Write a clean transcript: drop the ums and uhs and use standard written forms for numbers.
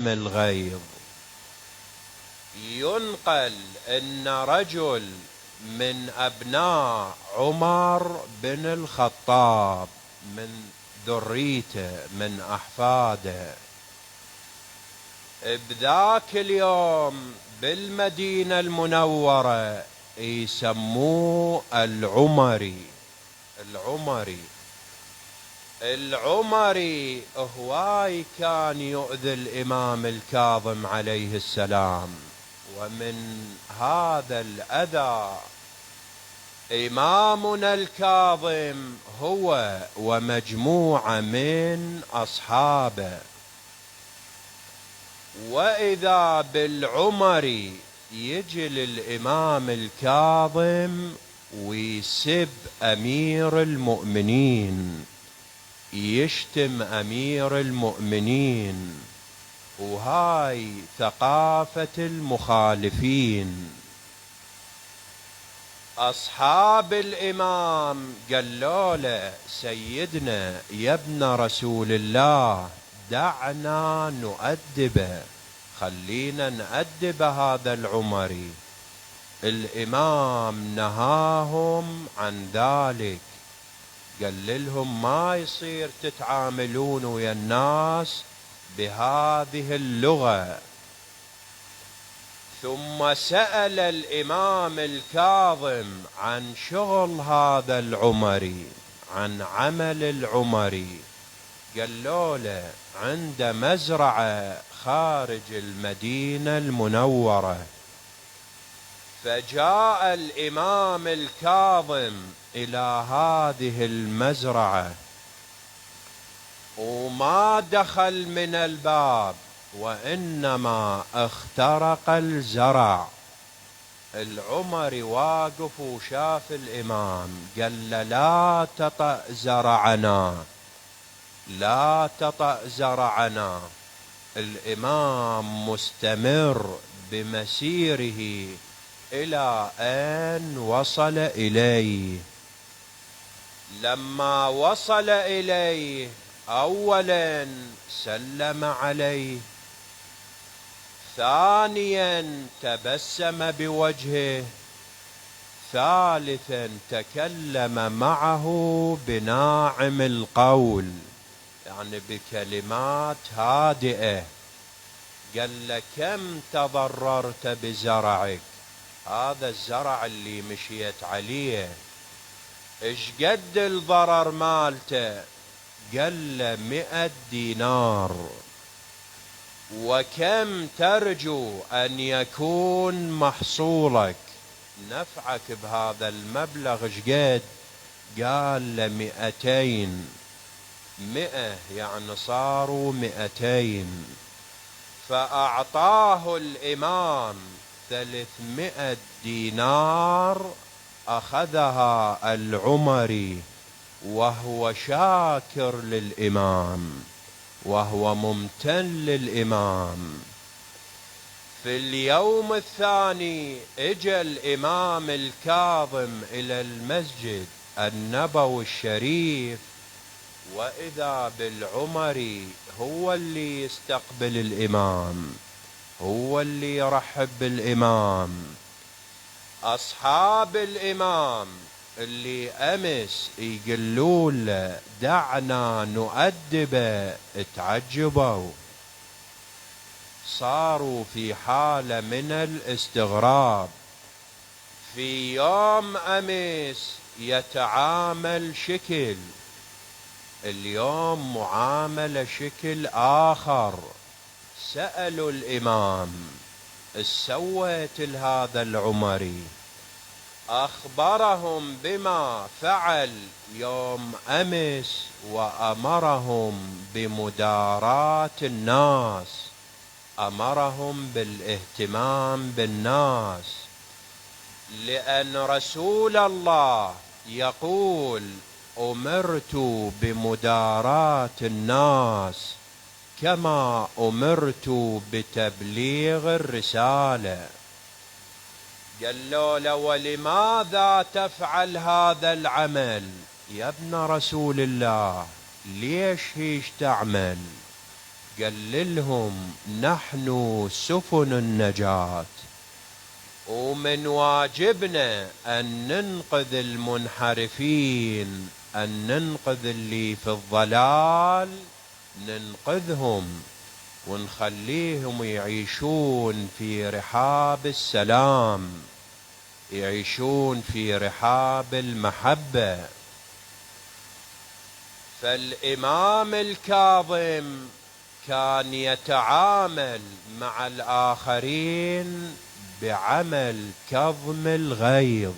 كظم الغيظ. ينقل ان رجل من ابناء عمر بن الخطاب من ذريته من احفاده بذاك اليوم بالمدينة المنورة يسموه العمري. العمري هواي كان يؤذي الإمام الكاظم عليه السلام، ومن هذا الأذى إمامنا الكاظم هو ومجموعة من أصحابه. وإذا بالعمري يجي للإمام الكاظم ويسب أمير المؤمنين، يشتم أمير المؤمنين، وهاي ثقافة المخالفين. أصحاب الإمام قالوا له: سيدنا يا ابن رسول الله دعنا نؤدبه، خلينا نؤدب هذا العمري. الإمام نهاهم عن ذلك، قال لهم: ما يصير تتعاملون ويا الناس بهذه اللغة. ثم سأل الإمام الكاظم عن شغل هذا العمري، عن عمل العمري. قالوا له: عند مزرعة خارج المدينة المنورة. فجاء الإمام الكاظم إلى هذه المزرعة، وما دخل من الباب وإنما اخترق الزرع. العمري واقف وشاف الإمام، قال له: لا تطأ زرعنا، لا تطأ زرعنا. الإمام مستمر بمسيره إلى أن وصل إليه. لما وصل إليه أولا سلم عليه، ثانيا تبسم بوجهه، ثالثا تكلم معه بناعم القول، يعني بكلمات هادئة. قال له: كم تضررت بزرعك؟ هذا الزرع اللي مشيت عليه ايش قد الضرر مالته؟ قال له: 100 دينار. وكم ترجو أن يكون محصولك، نفعك بهذا المبلغ ايش قد؟ قال له: 200. 100 يعني صاروا 200. فأعطاه الإمام 300 دينار، أخذها العمري وهو شاكر للإمام، وهو ممتن للإمام. في اليوم الثاني اجى الإمام الكاظم إلى المسجد النبوي الشريف، وإذا بالعمري هو اللي يستقبل الإمام، هو اللي يرحب بالإمام. أصحاب الإمام اللي أمس يقولون له دعنا نؤدبه تعجبوا، صاروا في حالة من الاستغراب. في يوم أمس يتعامل شكل، اليوم معاملة شكل آخر. سألوا الإمام: ايش سويت لهذا العمري؟ أخبرهم بما فعل يوم أمس، وأمرهم بمداراة الناس، أمرهم بالاهتمام بالناس، لأن رسول الله يقول: أمرت بمداراة الناس كما أمرت بتبليغ الرسالة. قالوا له: ولماذا تفعل هذا العمل يا ابن رسول الله؟ ليش هيش تعمل؟ قال لهم نحن سفن النجاة، ومن واجبنا أن ننقذ المنحرفين، أن ننقذ اللي في الضلال، ننقذهم ونخليهم يعيشون في رحاب السلام، يعيشون في رحاب المحبة. فالإمام الكاظم كان يتعامل مع الآخرين بعمل كظم الغيظ،